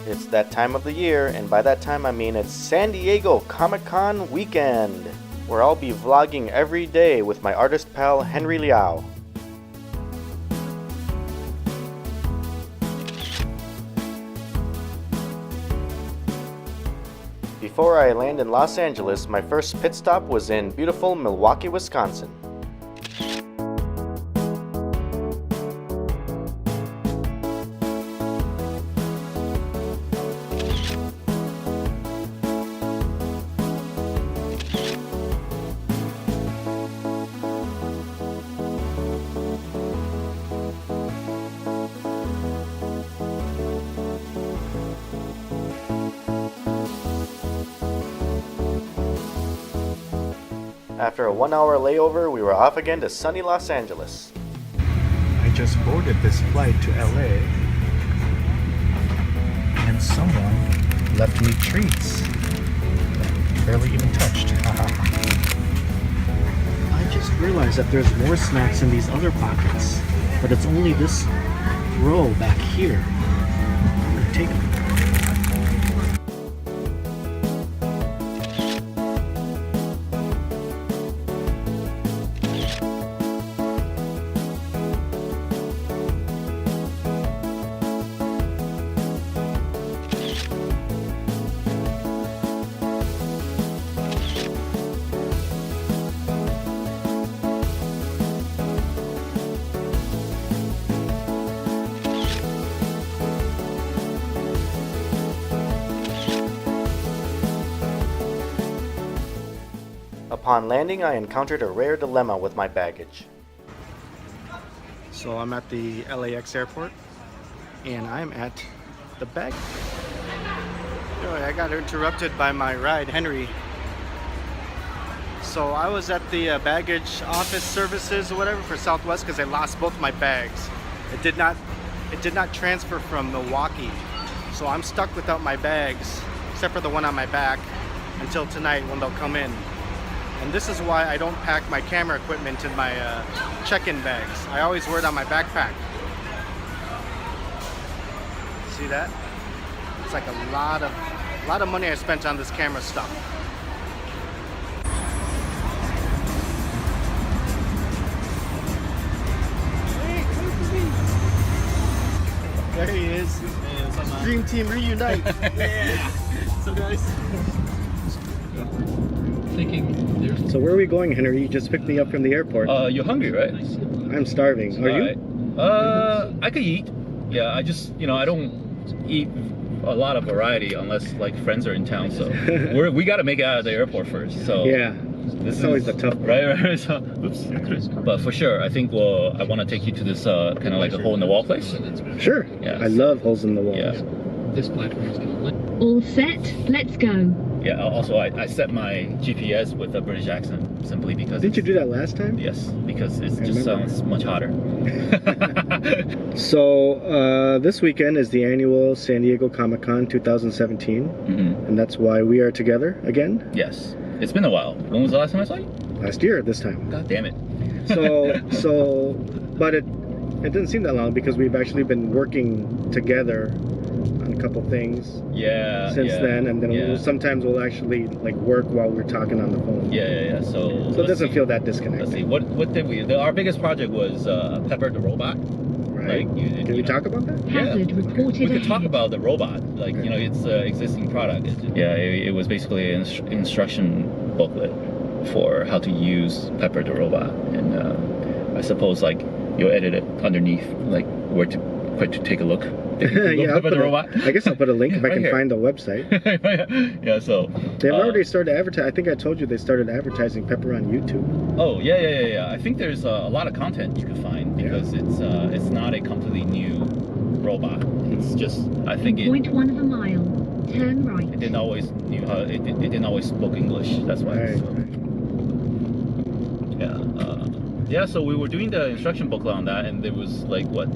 It's that time of the year, and by that time I mean it's San Diego Comic-Con weekend, where I'll be vlogging every day with my artist pal Henry Liao. Before I land in Los Angeles, my first pit stop was in beautiful Milwaukee, Wisconsin. After a 1-hour layover, we were off again to sunny Los Angeles. I just boarded this flight to LA, and someone left me treats. Barely even touched. I just realized that there's more snacks in these other pockets, but it's only this row back here. I'm gonna take them. Upon landing, I encountered a rare dilemma with my baggage. So I'm at the LAX airport, and I'm at the bag. I got interrupted by my ride, Henry. So I was at the baggage office services or whatever for Southwest because I lost both my bags. It did not transfer from Milwaukee, so I'm stuck without my bags, except for the one on my back, until tonight when they'll come in. And this is why I don't pack my camera equipment in my check-in bags. I always wear it on my backpack. See that? It's like a lot of money I spent on this camera stuff. There he is. Hey, Dream Team reunite. Yeah. So guys. So where are we going, Henry? You just picked me up from the airport. You're hungry, right? I'm starving. Are you? I could eat. Yeah, I just, I don't eat a lot of variety unless like friends are in town. So we got to make it out of the airport first. So yeah, this is always a tough one. Right. So, oops. But for sure, I think I want to take you to this kind of like a hole in the wall place. Sure. Yeah. I love holes in the wall. Yeah. This platform is going to all set. Let's go. Yeah, also I set my GPS with a British accent simply because... Didn't you do that last time? Yes, because it just sounds much hotter. So this weekend is the annual San Diego Comic-Con 2017, and that's why we are together again. Yes, it's been a while. When was the last time I saw you? Last year at this time. God damn it. But it didn't seem that long because we've actually been working together on a couple things since then, and then sometimes we'll actually like work while we're talking on the phone. Yeah. So it doesn't feel that disconnected. Let's see. What did we? Our biggest project was Pepper the robot. Right. Can we talk about that? Hazard reported. We could talk about the robot, like it's an existing product. It was basically an instruction booklet for how to use Pepper the robot, and I suppose like you'll edit it underneath, like where to take a look. Yeah, I guess I'll put a link if I can find the website. Yeah, so they've already started advertising. I think I told you they started advertising Pepper on YouTube. Oh yeah. I think there's a lot of content you can find because it's not a completely new robot. It's just I think it. 0.1 of a mile. Turn right. It didn't always it didn't always spoke English. That's why. Right. Yeah. So we were doing the instruction booklet on that, and there was like what.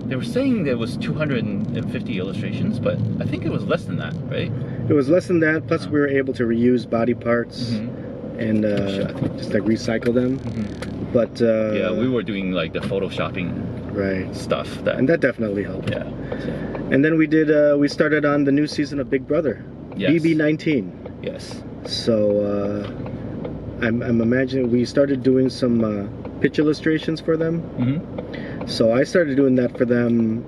They were saying there was 250 illustrations, but I think it was less than that, right? It was less than that, plus we were able to reuse body parts and just like recycle them. But yeah, we were doing like the photoshopping Right. stuff. And that definitely helped. Yeah. So, And then we started on the new season of Big Brother, yes. BB19. Yes. So I'm imagining we started doing some pitch illustrations for them. Mm-hmm. So I started doing that for them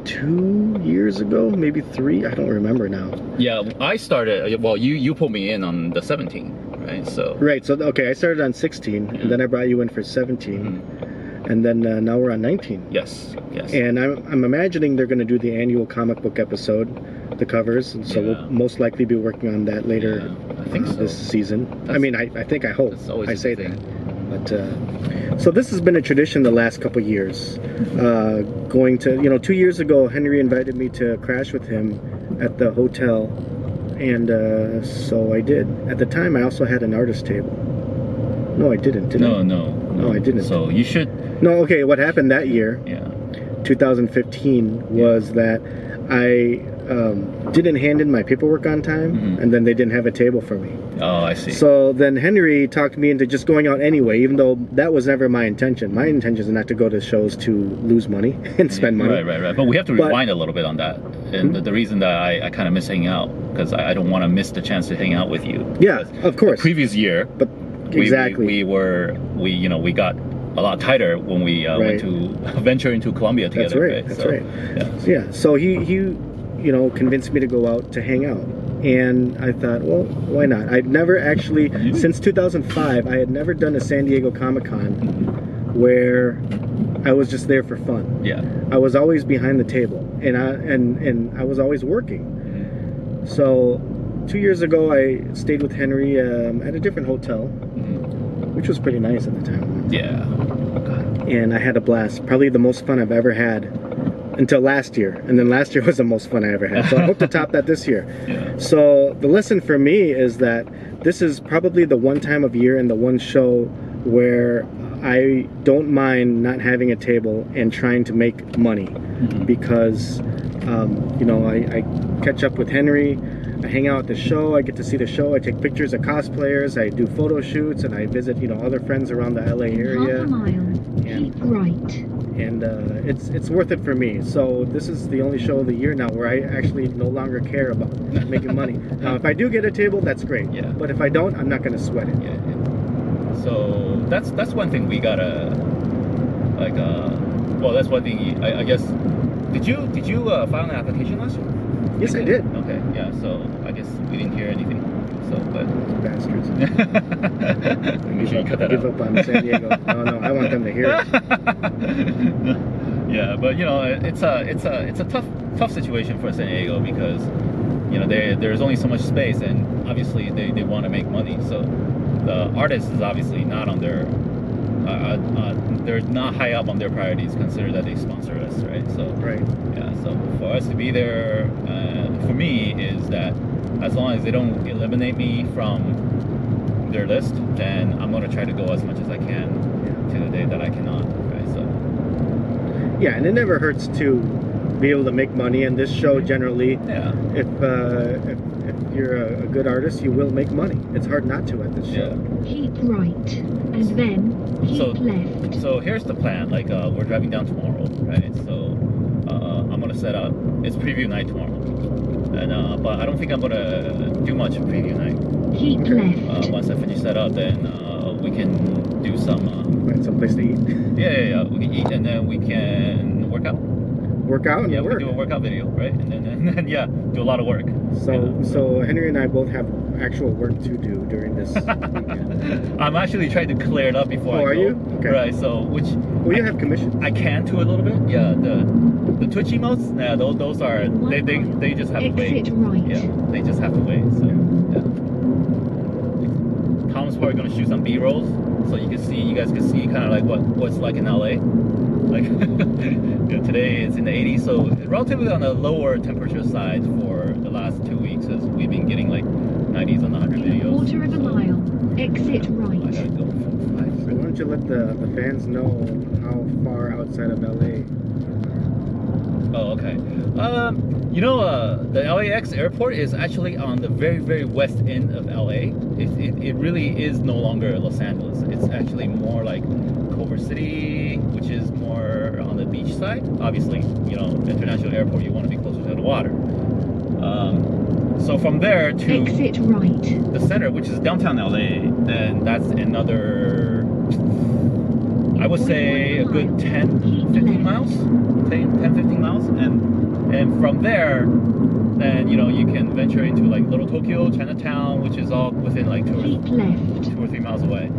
2 years ago, maybe 3. I don't remember now. Yeah, I started. Well, you put me in on the 17, right? So. Right. So okay, I started on 16, and then I brought you in for 17. Mm-hmm. And then now we're on 19. Yes, yes. And I'm imagining they're going to do the annual comic book episode, the covers, and so we'll most likely be working on that later. Yeah, I think so. This season. I mean, I think, I hope. That's always I a say good that. But so this has been a tradition the last couple years. Going to 2 years ago, Henry invited me to crash with him at the hotel, and so I did. At the time, I also had an artist table. No, I didn't. Did I? No, I didn't. So you should. No, okay, what happened that year, 2015, was that I didn't hand in my paperwork on time, and then they didn't have a table for me. Oh, I see. So then Henry talked me into just going out anyway, even though that was never my intention. My intention is not to go to shows to lose money and spend money. Right. But we have to rewind a little bit on that. And the reason that I kind of miss hanging out, because I don't want to miss the chance to hang out with you. Yeah, of course. The previous year, but exactly, we got a lot tighter when we went to venture into Colombia together. That's right. Yeah. So he convinced me to go out to hang out, and I thought, well, why not? I'd never actually, since 2005, I had never done a San Diego Comic-Con where I was just there for fun. Yeah. I was always behind the table, and I was always working. So 2 years ago, I stayed with Henry at a different hotel, which was pretty nice at the time. Yeah. And I had a blast. Probably the most fun I've ever had until last year. And then last year was the most fun I ever had. So I hope to top that this year. Yeah. So the lesson for me is that this is probably the one time of year and the one show where I don't mind not having a table and trying to make money. Because, I catch up with Henry. I hang out at the show, I get to see the show, I take pictures of cosplayers, I do photo shoots, and I visit, other friends around the LA area. Half a mile, keep right. And it's worth it for me. So this is the only show of the year now where I actually no longer care about making money. Now, if I do get a table, that's great. Yeah. But if I don't, I'm not going to sweat it. Yeah. So that's one thing we gotta that's one thing I guess. Did you file an application last year? Yes, I did. Okay, yeah, so I guess we didn't hear anything. So, but bastards. we should cut that Give out. up on San Diego. No, I want them to hear it. Yeah, but it's a tough situation for San Diego because there's only so much space, and obviously they want to make money. So the artist is obviously not on their they're not high up on their priorities. Consider that they sponsor us, right? So Right. yeah, so for us to be there, for me, is that as long as they don't eliminate me from their list, then I'm going to try to go as much as I can to the day that I cannot, right? So Yeah, and it never hurts to be able to make money, and this show generally, if you're a good artist, you will make money. It's hard not to at this show. Keep right, and then keep left. So here's the plan. We're driving down tomorrow, right? So I'm gonna set up. It's preview night tomorrow, and but I don't think I'm gonna do much preview night. Keep left. Once I finish that up, then we can do some. Find some place to eat. Yeah. We can eat, and then we can work out. Work out and Yeah, work. we do a workout video, right? And then do a lot of work. So Henry and I both have actual work to do during this weekend. I'm actually trying to clear it up before I go. Are you? Okay. Right, so Well, you have commission. I can do a little bit. Yeah, the Twitch emotes, those are they just have to wait. Exit right. Yeah, they just have to wait. So yeah. Tom's probably gonna shoot some B-rolls so you guys can see kind of like what's like in LA. Like today it's in the 80s, so relatively on the lower temperature side for the last 2 weeks, as we've been getting like 90s on 100 In a videos. quarter of a mile, exit I right. gotta go from 5. So why don't you let the fans know how far outside of LA? Oh, okay. The LAX airport is actually on the very, very west end of LA. It really is no longer Los Angeles. It's actually more like Culver City, which is more on the beach side. Obviously, international airport, you want to be closer to the water. So from there to Exit right. the center, which is downtown LA, then that's another, I would say, a good 10, 15 miles. 10, 15 miles. And from there, then you can venture into like Little Tokyo, Chinatown, which is all within like Keep left. 2 or 3 miles away.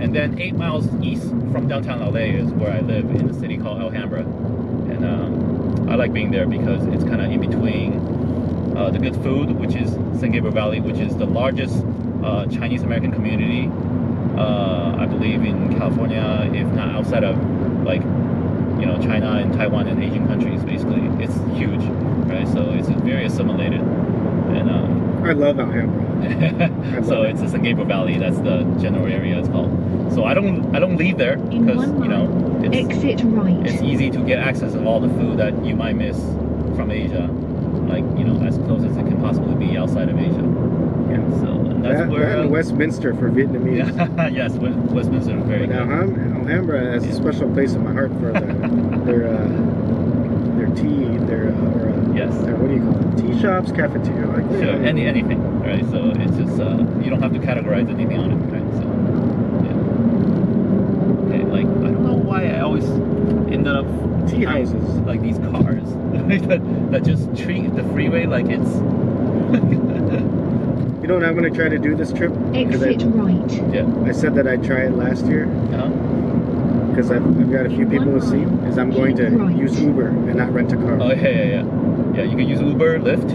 And then 8 miles east from downtown LA is where I live in a city called Alhambra. And I like being there because it's kind of in between the good food, which is San Gabriel Valley, which is the largest Chinese American community, I believe, in California, if not outside of like China and Taiwan and Asian countries. Basically, it's huge, right? So it's very assimilated, and I love Alhambra. so it's the San Gabriel Valley. That's the general area it's called. So I don't leave there because Exit right. it's easy to get access of all the food that you might miss from Asia, like as close as it can possibly be outside of Asia. Yeah. So and that's where and Westminster for Vietnamese. yes, Westminster is very Now good. Alhambra has a special place in my heart for their tea, Yes. their, what do you call it? Tea shops, cafeteria, like Sure, anything, right? So it's just you don't have to categorize anything on it, right? So yeah. Okay, like I don't know why I always end up tea houses. like these cars that just treat the freeway like it's. You know what I'm going to try to do this trip? Exit right. Yeah. I said that I'd try it last year Uh-huh. because I've got a few people to see. Is I'm going to use Uber and not rent a car. Oh yeah. Yeah, you can use Uber, Lyft.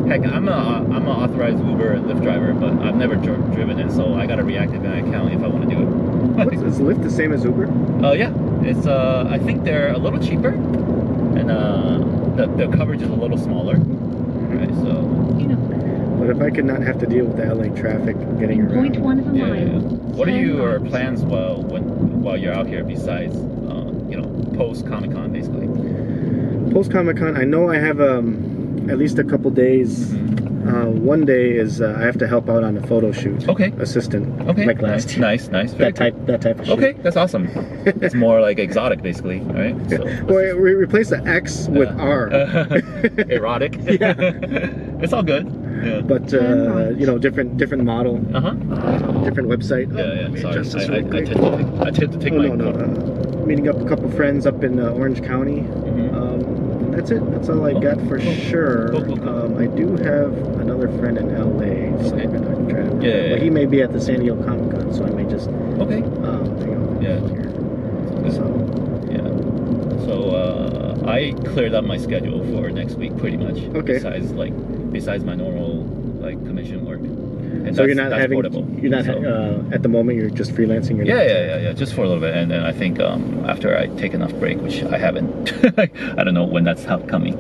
Heck, I'm an authorized Uber and Lyft driver, but I've never driven it, so I gotta reactivate my account if I want to do it. Is Lyft the same as Uber? Oh yeah, it's I think they're a little cheaper, and the coverage is a little smaller, right? So. But if I could not have to deal with the LA traffic getting around. 0.1 of a mile. Yeah. What are Turn your right. plans while you're out here besides post Comic Con basically? Post Comic Con, I know I have at least a couple days. One day is I have to help out on a photo shoot. Okay. Assistant. Okay. Like last year. Nice. Very That type of shoot. Okay, that's awesome. It's more like exotic, basically, right? So, Well, we replace the X with R. erotic. Yeah. It's all good. Yeah. But different model, different website. Yeah. Let me Sorry, adjust this I real quick. tend to take my. Meeting up a couple friends up in Orange County. That's it. That's all I got for sure. Cool. I do have another friend in LA, so Okay. I'm gonna try to. Yeah. But he may be at the San Diego Comic Con, so I may just. Okay. Yeah. So. Yeah. So I cleared up my schedule for next week pretty much. Okay. Besides my normal commission work. And So that's portable. At the moment you're just freelancing. Yeah, just for a little bit, and then I think after I take enough break, which I haven't, I don't know when that's coming,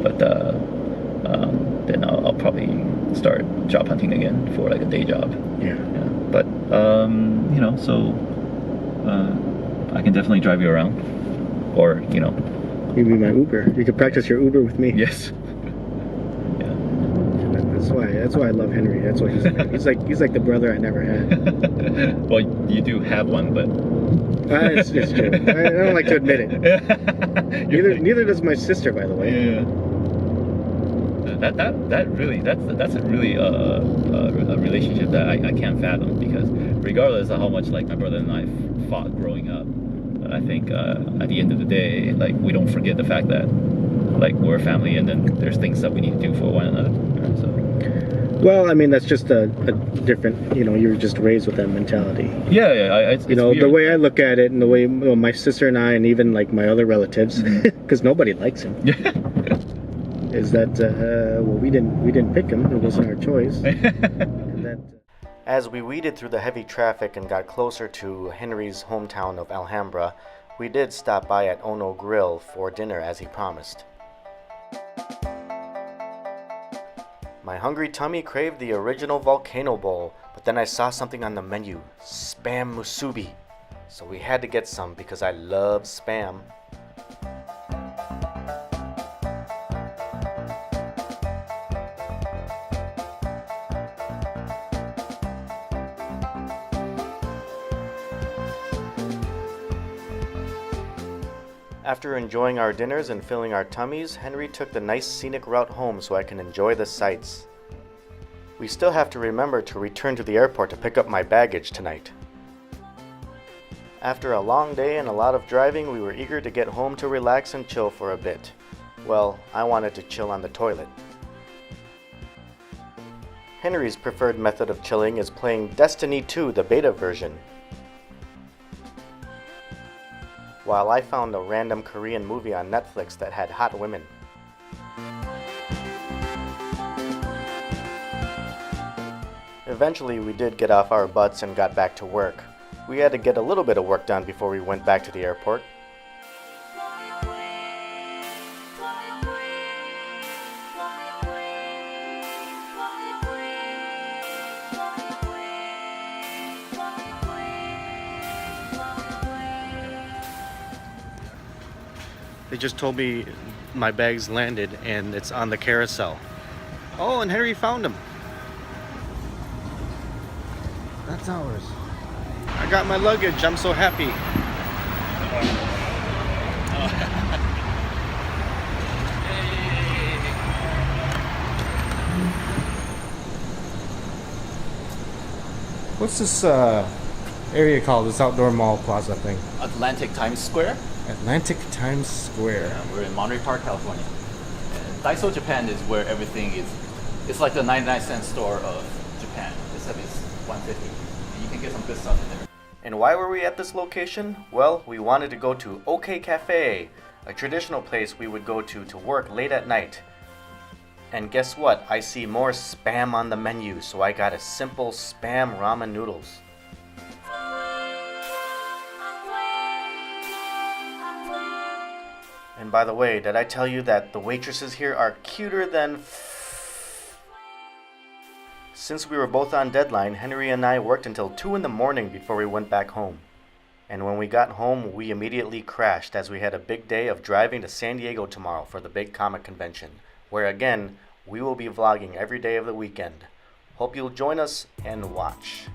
but then I'll probably start job hunting again for like a day job. Yeah. But so I can definitely drive you around, or You be my Uber. You could practice your Uber with me. Yes. That's why I love Henry. That's why he's like the brother I never had. Well, you do have one, but it's true. I don't like to admit it. Neither does my sister, by the way. Yeah. That's a really a relationship that I can't fathom, because regardless of how much like my brother and I fought growing up, I think at the end of the day, like, we don't forget the fact that like we're a family, and then there's things that we need to do for one another. So. Well, I mean, that's just a different, you're just raised with that mentality. Yeah. It's weird. The way I look at it, and the way my sister and I, and even like my other relatives, because nobody likes him, is that we didn't pick him. It wasn't our choice. And that, as we weeded through the heavy traffic and got closer to Henry's hometown of Alhambra, we did stop by at Ono Grill for dinner as he promised. My hungry tummy craved the original volcano bowl, but then I saw something on the menu, Spam Musubi. So we had to get some because I love Spam. After enjoying our dinners and filling our tummies, Henry took the nice scenic route home so I can enjoy the sights. We still have to remember to return to the airport to pick up my baggage tonight. After a long day and a lot of driving, we were eager to get home to relax and chill for a bit. Well, I wanted to chill on the toilet. Henry's preferred method of chilling is playing Destiny 2, the beta version, while I found a random Korean movie on Netflix that had hot women. Eventually, we did get off our butts and got back to work. We had to get a little bit of work done before we went back to the airport. They just told me my bags landed and it's on the carousel. Oh, and Henry found them. That's ours. I got my luggage. I'm so happy. What's this area called? This outdoor mall plaza thing? Atlantic Times Square. Atlantic Times Square. We're in Monterey Park, California. And Daiso Japan is where everything is. It's like the 99-cent store of Japan, except it's 150. And you can get some good stuff in there. And why were we at this location? Well, we wanted to go to OK Cafe, a traditional place we would go to work late at night. And guess what? I see more spam on the menu, so I got a simple spam ramen noodles. And by the way, did I tell you that the waitresses here are cuter than Since we were both on deadline, Henry and I worked until 2 in the morning before we went back home. And when we got home, we immediately crashed as we had a big day of driving to San Diego tomorrow for the big comic convention, where again, we will be vlogging every day of the weekend. Hope you'll join us and watch.